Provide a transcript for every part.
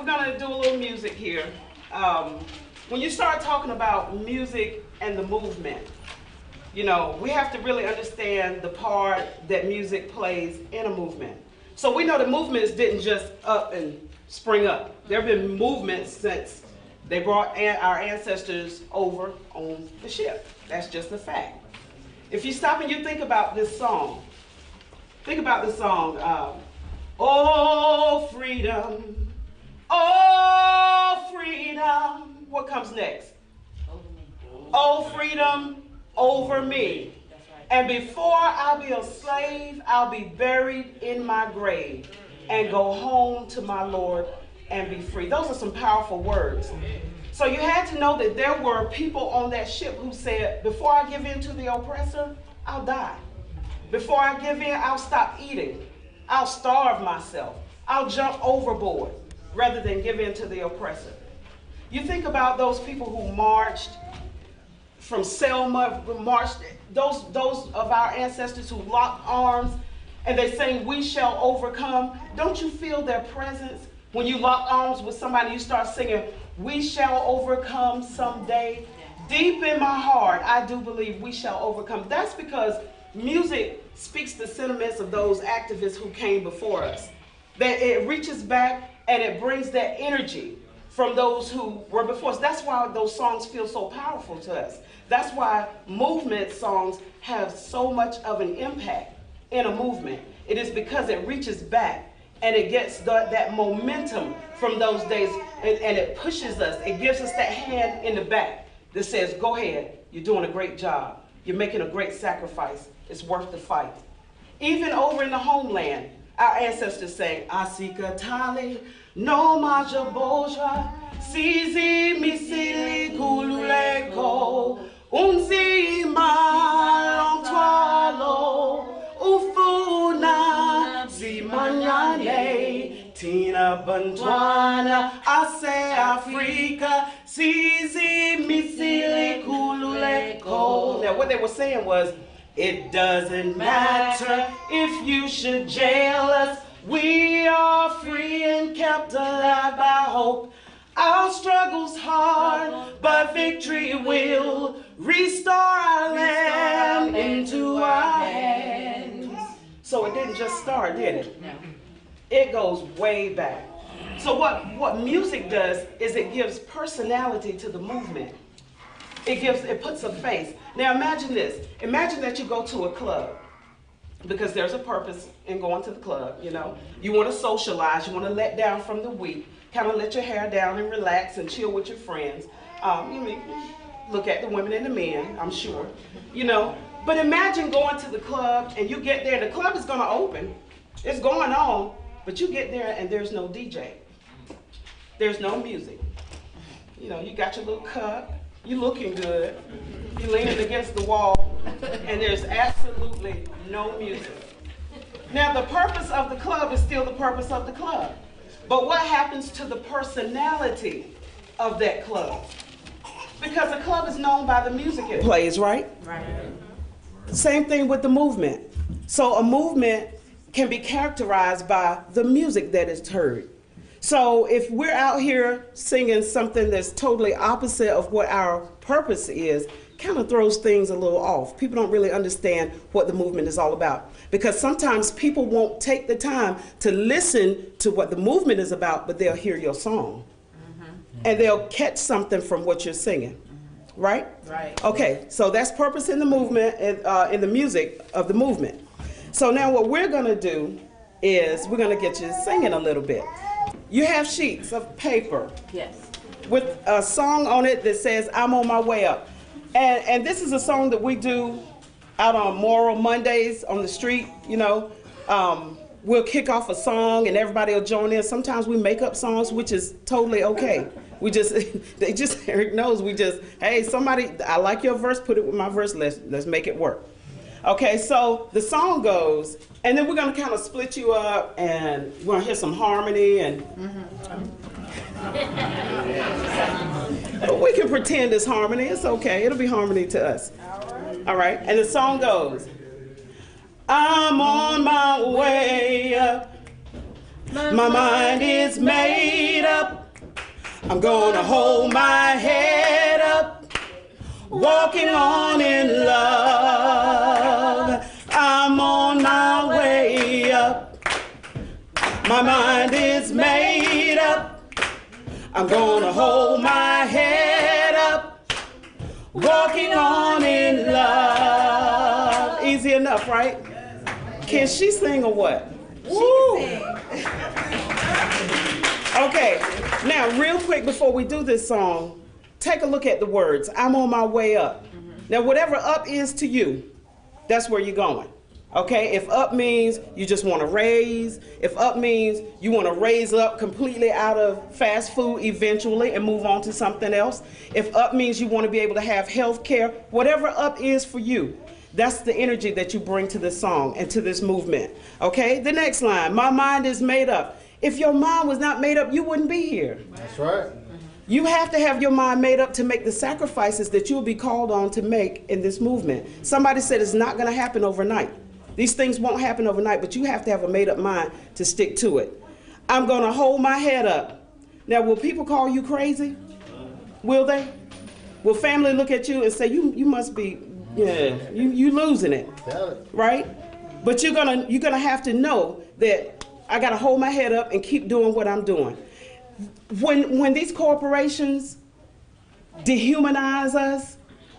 gonna do a little music here. When you start talking about music and the movement, you know, we have to really understand the part that music plays in a movement. So we know the movements didn't just up and spring up. There have been movements since they brought our ancestors over on the ship. That's just a fact. If you stop and you think about this song, oh freedom, oh freedom. What comes next? Oh freedom over me. And before I'll be a slave, I'll be buried in my grave and go home to my Lord and be free. Those are some powerful words. So you had to know that there were people on that ship who said, before I give in to the oppressor, I'll die. Before I give in, I'll stop eating. I'll starve myself. I'll jump overboard rather than give in to the oppressor. You think about those people who marched from Selma, those of our ancestors who locked arms and they sang, we shall overcome. Don't you feel their presence? When you lock arms with somebody, you start singing, we shall overcome someday. Deep in my heart, I do believe we shall overcome. That's because music speaks the sentiments of those activists who came before us. That it reaches back and it brings that energy from those who were before us. That's why those songs feel so powerful to us. That's why movement songs have so much of an impact in a movement. It is because it reaches back and it gets that momentum from those days, and it pushes us. It gives us that hand in the back that says, go ahead, you're doing a great job. You're making a great sacrifice. It's worth the fight. Even over in the homeland, our ancestors sang, Asika Tale, no maja boja, Sizi misili kululeko, Unzi malongtwalo, Ufuna zimanyane, Tina Bantwana, Ase Africa, Sizi misili kululeko. Now what they were saying was, it doesn't matter if you should jail us. We are free and kept alive by hope. Our struggle's hard, but victory will restore our land into our hands. So it didn't just start, did it? No. It goes way back. So what music does is it gives personality to the movement. It puts a face. Now imagine this. Imagine that you go to a club, because there's a purpose in going to the club, you know. You want to socialize, you want to let down from the week, kind of let your hair down and relax and chill with your friends. You look at the women and the men, I'm sure, you know. But imagine going to the club and you get there, the club is going to open, it's going on, but you get there and there's no DJ. There's no music. You know, you got your little cup, you're looking good, you're leaning against the wall, and there's absolutely no music. Now the purpose of the club is still the purpose of the club. But what happens to the personality of that club? Because a club is known by the music it plays, right? Right. Same thing with the movement. So a movement can be characterized by the music that is heard. So if we're out here singing something that's totally opposite of what our purpose is, kind of throws things a little off. People don't really understand what the movement is all about. Because sometimes people won't take the time to listen to what the movement is about, but they'll hear your song. And they'll catch something from what you're singing. Right? Right. Okay, so that's purpose in the movement, in the music of the movement. So now what we're going to do is we're going to get you singing a little bit. You have sheets of paper. Yes. With a song on it that says, I'm on my way up. And this is a song that we do out on Moral Mondays on the street, you know. We'll kick off a song and everybody will join in. Sometimes we make up songs, which is totally okay. We just, Eric knows, hey, somebody, I like your verse, put it with my verse, let's make it work. Okay, so the song goes, and then we're gonna kind of split you up and we're gonna hear some harmony and we can pretend it's harmony, it's okay, it'll be harmony to us. All right, and the song goes, I'm on my way up, My mind is made up. I'm gonna hold my head up. Walking on in love. I'm on my way up. My mind is made up. I'm gonna hold my head up. Walking on in love. Easy enough, right? Can she sing or what? Woo! Okay, now real quick before we do this song, take a look at the words. I'm on my way up. Now whatever up is to you, that's where you're going. Okay, if up means you just want to raise, if up means you want to raise up completely out of fast food eventually and move on to something else, if up means you want to be able to have health care, whatever up is for you, that's the energy that you bring to this song and to this movement. Okay, the next line, my mind is made up. If your mind was not made up, you wouldn't be here. That's right. You have to have your mind made up to make the sacrifices that you'll be called on to make in this movement. Somebody said it's not going to happen overnight. These things won't happen overnight, but you have to have a made up mind to stick to it. I'm going to hold my head up. Now, will people call you crazy? Will they? Will family look at you and say, you must be, you losing it, right? But you're gonna have to know that I got to hold my head up and keep doing what I'm doing. When these corporations dehumanize us,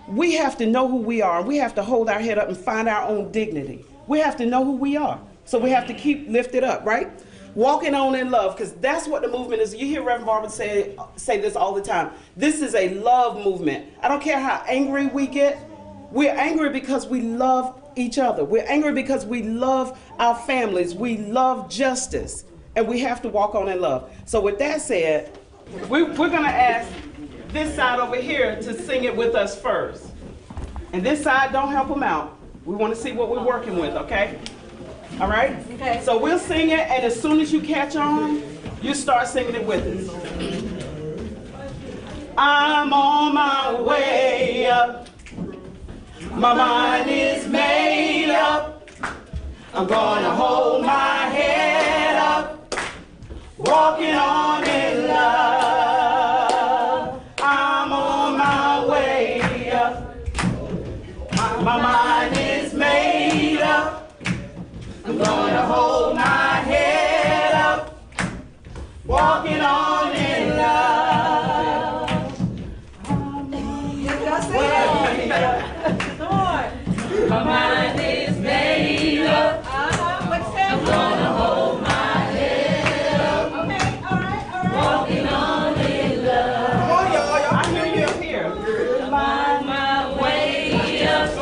we have to know who we are. We have to hold our head up and find our own dignity. We have to know who we are. So we have to keep lifted up, right? Walking on in love, because that's what the movement is. You hear Reverend Barber say this all the time. This is a love movement. I don't care how angry we get. We're angry because we love each other. We're angry because we love our families. We love justice. And we have to walk on in love. So with that said, we're going to ask this side over here to sing it with us first. And this side, don't help them out. We want to see what we're working with, okay? All right? Okay. So we'll sing it, and as soon as you catch on, you start singing it with us. I'm on my way up. My mind is made up. I'm gonna hold my head up. Walking on in love. I'm on my way up. My mind is made up. I'm gonna hold my head up. Walking on in love. I'm on my way up. My mind is made up. I'm gonna hold my head up. Okay, all right. Walking on in love. Come on, y'all. I hear you up here. I'm on my way up.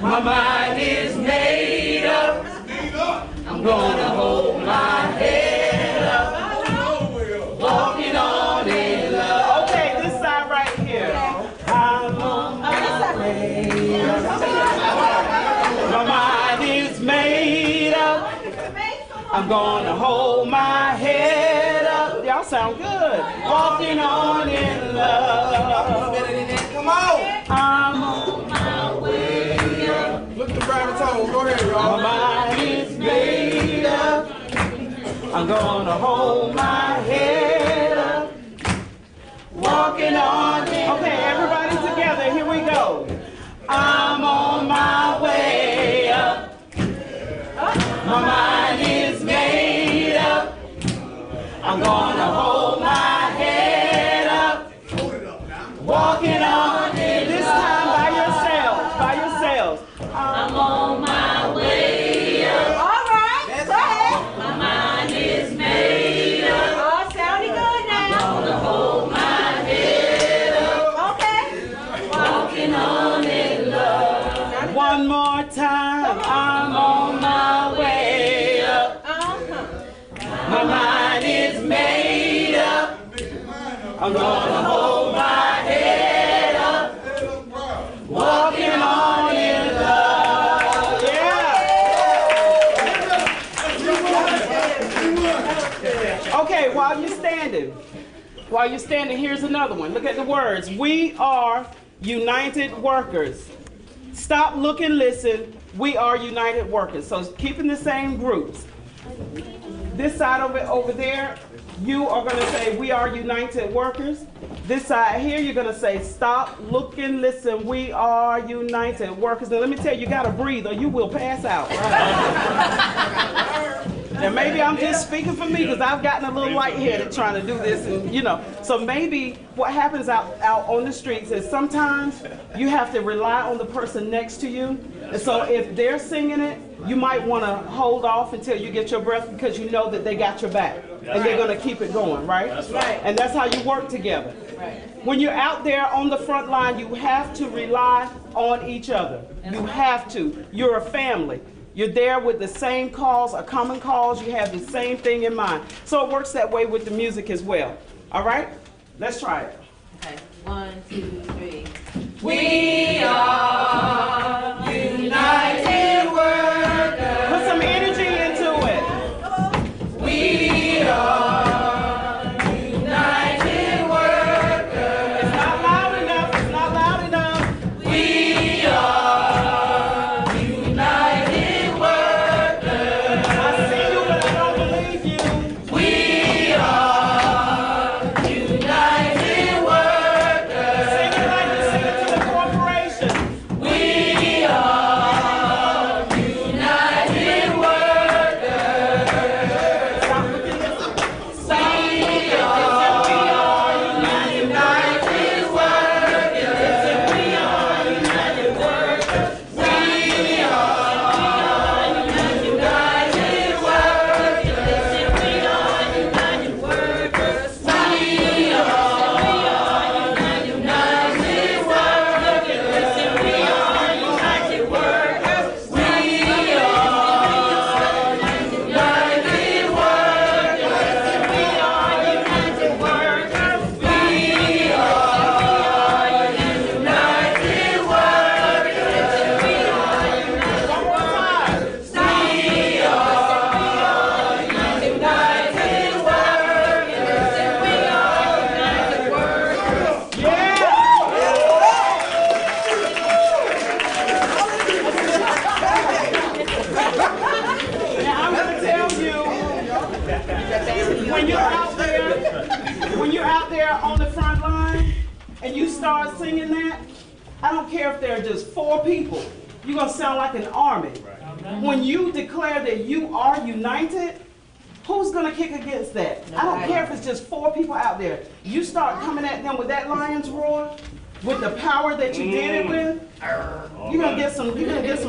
My mind is made up. I'm gonna hold my head up. Walking on in love. Okay, this side right here. I'm on my way up. My mind is made up. I'm gonna hold my head up. Y'all sound good. Walking on in love. Come on. I'm on my way up. Look at the brown toes. Go ahead, y'all. My mind is made up. I'm gonna hold my head up. Walking on in love. Okay, everybody together. Here we go. I'm on my way up. My mind is made up. I'm gonna hold my head up. Walking on in this time by yourselves. By yourselves. I'm on my way up. All right, go ahead. My mind is made up. Oh, sounding good now. I'm gonna hold my head up. Okay. Walking on in love. One more time. I'm on my way up. My mind is made up. I'm gonna hold my head up. Walking on in love. Yeah. Okay, while you're standing, here's another one. Look at the words. We are united workers. Stop, look, and listen. We are united workers. So keeping the same groups. this side of it over there, you are going to say, we are united workers. This side here, you're going to say, stop, look, and listen. We are united workers. Now, let me tell you, you got to breathe or you will pass out. And maybe I'm just speaking for me because I've gotten a little lightheaded trying to do this. And, you know, so maybe what happens out on the streets is sometimes you have to rely on the person next to you. And so if they're singing it, you might want to hold off until you get your breath because you know that they got your back. And they're going to keep it going, right? That's right. And that's how you work together. Right. When you're out there on the front line, you have to rely on each other. You have to. You're a family. You're there with the same cause, a common cause. You have the same thing in mind. So it works that way with the music as well. All right? Let's try it. Okay. 1, 2, 3. We are united workers. Put some energy into it. We are united workers. It's not loud enough. It's not loud enough. We are united workers. I see you, but I don't believe you. We are united workers. Sing it like you sing it to the corporation. We are united workers. Stop looking at this. We are united workers. We are united workers. We are united workers. We are united workers. We are united workers. We are united workers. We One more time. Now I'm going to tell you, when you're out there on the front line and you start singing that, I don't care if there are just 4 people, you're going to sound like an army. When you declare that you are united, who's going to kick against that? I don't care if it's just 4 people out there. You start coming at them with that lion's roar, with the power that you did it with, you're gonna get some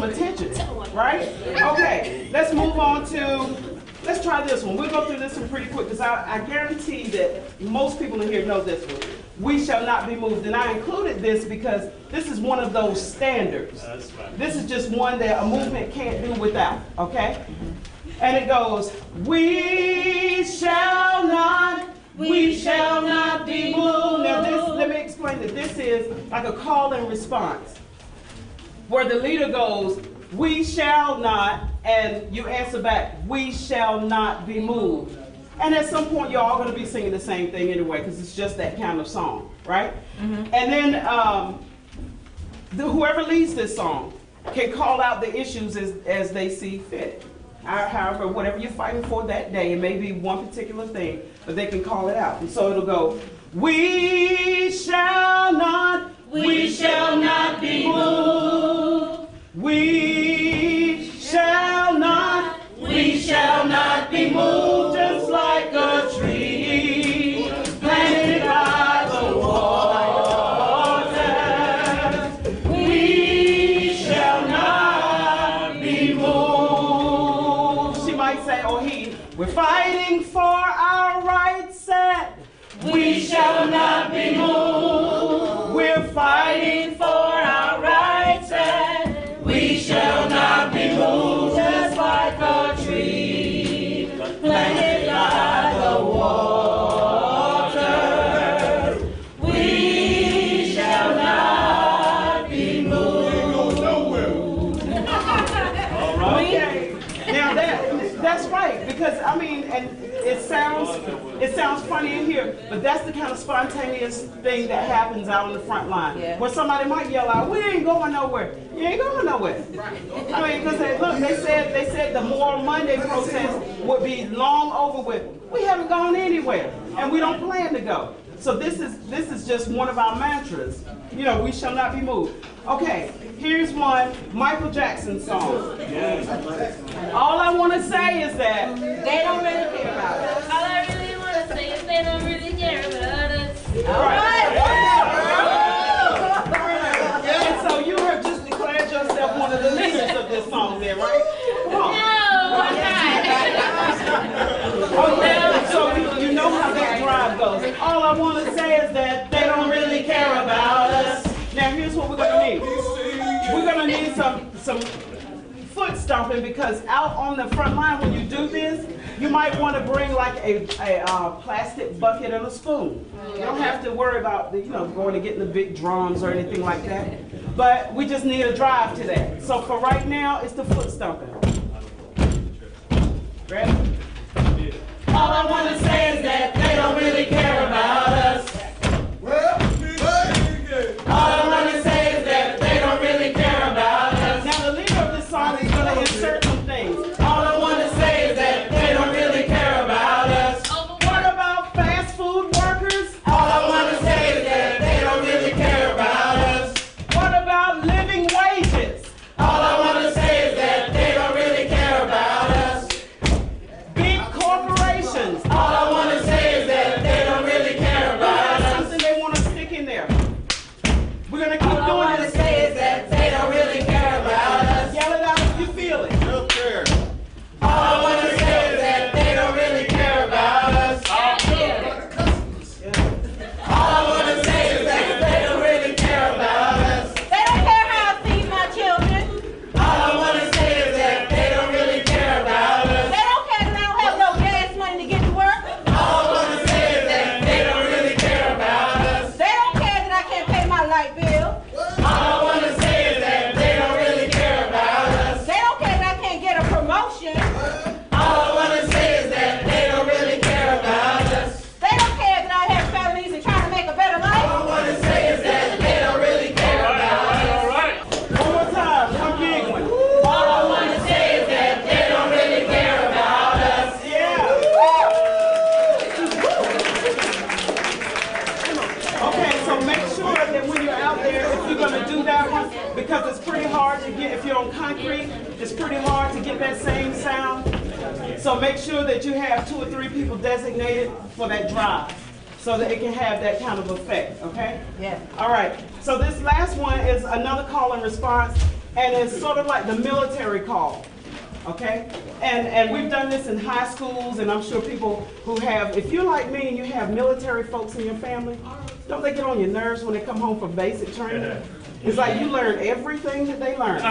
attention, right? Okay, let's move on to, let's try this one. We'll go through this one pretty quick because I guarantee that most people in here know this one. We shall not be moved. And I included this because this is one of those standards. This is just one that a movement can't do without, okay? And it goes, we shall not be moved. Now this, let me explain that this is like a call and response, where the leader goes, we shall not, and you answer back, we shall not be moved. And at some point, you're all going to be singing the same thing anyway, because it's just that kind of song, right? And then whoever leads this song can call out the issues as they see fit. However, whatever you're fighting for that day, it may be one particular thing, but they can call it out. And so it'll go, we shall not be moved. We shall not be moved, just like a tree planted by the waters. We shall not be moved. She might say, or he, we're fighting for our rights, we shall not be moved. We're fighting for our rights, we shall not be moved, just like a tree planted by the water. We shall not be moved. Okay. Now that's right, because I mean, and it's it sounds funny in here, but that's the kind of spontaneous thing that happens out on the front line. Yeah. Where somebody might yell out, "We ain't going nowhere." You ain't going nowhere. I mean, because they said the Moral Monday protest would be long over with. We haven't gone anywhere, and we don't plan to go. So this is just one of our mantras. You know, we shall not be moved. Okay, here's one Michael Jackson song. All I want to say is that They don't really care about us. All I really want to say is they don't really care about us. All right. And so you have just declared yourself one of the leaders of this song there, right? Come on. No, I'm not. Okay, so you know how that drive goes. All I want to say is that they don't really care about us. Now here's what we're going to need. We're going to need some foot stomping, because out on the front line when you do this, you might want to bring like a plastic bucket and a spoon. You don't have to worry about going and getting the big drums or anything like that. But we just need a drive to that. So for right now, it's the foot stomping. Ready? All I want to say is that they don't really care about us. All I want to say is that they don't really care about us. Now the leader of this song is going to insert some things. All I want to say is that they don't really care about us. What about fast food workers? All I want to say is that they don't really care about us. What about living wages? All I want to say is that they don't really care about us. Big corporations. All I want to say is that they don't really care about us. Something they want to stick in there. We're going to keep doing this. All I want to say is that they don't really care about us. Yell it out if you feel it. All I want to say is that they don't really care about us. All I want to say is that they don't really care about us. They don't care how I feed my children. All I want to say is that they don't really care about us. They don't care that I don't have no gas money to get to work. All I want to say is that they don't really care about us. They don't care that I can't pay my light bill. All I want to say is that they don't really care about us. They don't care that I can't get a promotion. All I want to say is that they don't really care about us. They don't care that I have felonies and trying to make a better life. All I want to say is that they don't really care about us. One more time, one big one. All I want to say is that they don't really care about us. Yeah. Okay, so make sure that when you're out there, if you're going to do that one, because it's pretty hard to get, if you're on concrete, it's pretty hard to get that same sound. So make sure that you have 2 or 3 people designated for that drive, so that it can have that kind of effect, okay? Yeah. All right, so this last one is another call and response, and it's sort of like the military call, okay? And we've done this in high schools, and I'm sure people who have, if you're like me and you have military folks in your family, don't they get on your nerves when they come home from basic training? It's like you learn everything that they learn.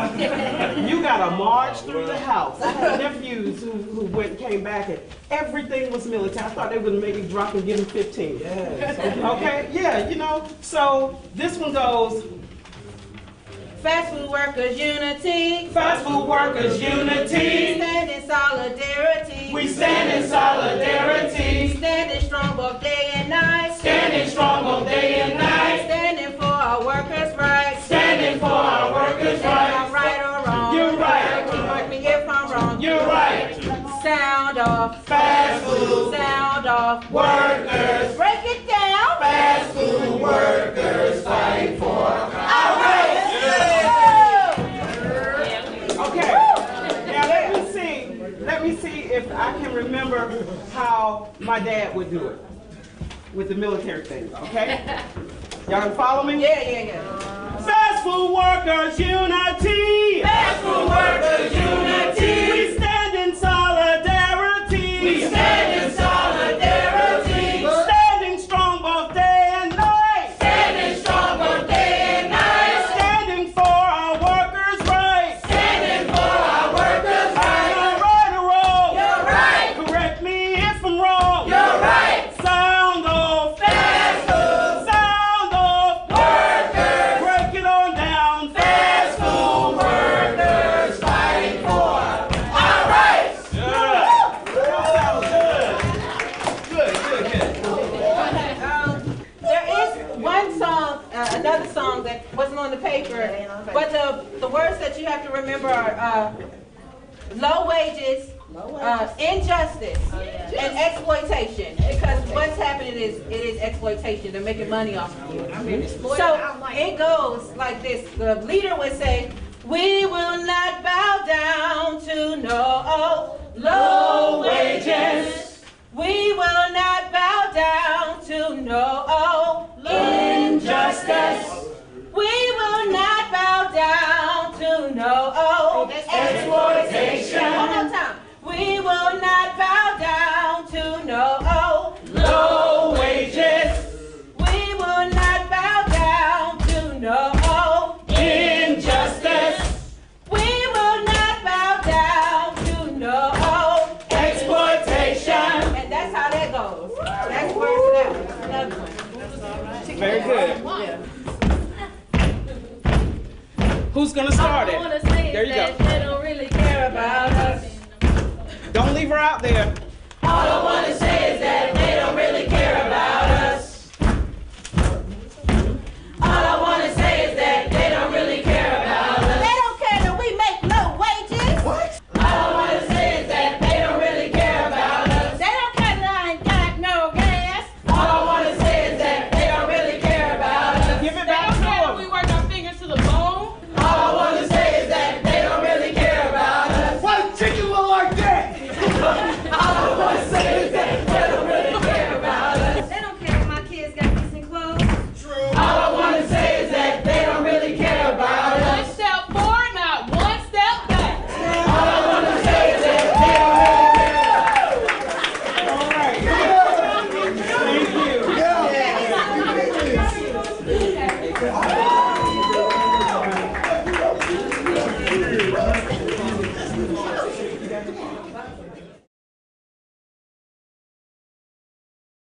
You got to march through the house. I had nephews who came back and everything was military. I thought they would maybe drop and give them 15. Yes. Okay? Yeah, So this one goes. Fast food workers unity. Fast food workers We unity. stand in solidarity. We stand in solidarity. Standing strong both day and night. Standing strong both day and night. Standing for our workers' rights. Standing for our workers' Am I rights. right or wrong? You're right. Correct me if I'm wrong. You're right. Sound off. Fast food Sound off. workers. Break it down. Fast food workers fight for our rights. Okay. Now let me see if I can remember how my dad would do it with the military thing. Okay? Y'all can follow me? Yeah. Fast food workers unity. Fast food workers unity. We stand in solidarity. We stand in solidarity. Standing strong both day and night. Standing strong both day and night. Standing for our workers' rights. Standing for our workers' rights. Am I right or wrong? You're right. Correct me if I'm wrong. You're right. Sound off. Fast food Sound off. workers. Break it on down. Fast food workers fighting for paper. But the words that you have to remember are low wages, injustice, and exploitation. Because what's happening is it is exploitation. They're making money off of you. So it goes like this. The leader would say, "We will not bow down to no low wages. We will not bow down to no injustice. We will not bow down to no exploitation. One more time. We will not bow down to no Low wages. We will not bow down to no Injustice. We will not bow down to no Exploitation. And that's how that goes. That's verse 11. Another one. Very good. Who's gonna start All I wanna it? say is There you that go. they don't really care about us. Don't leave her out there. All I wanna say is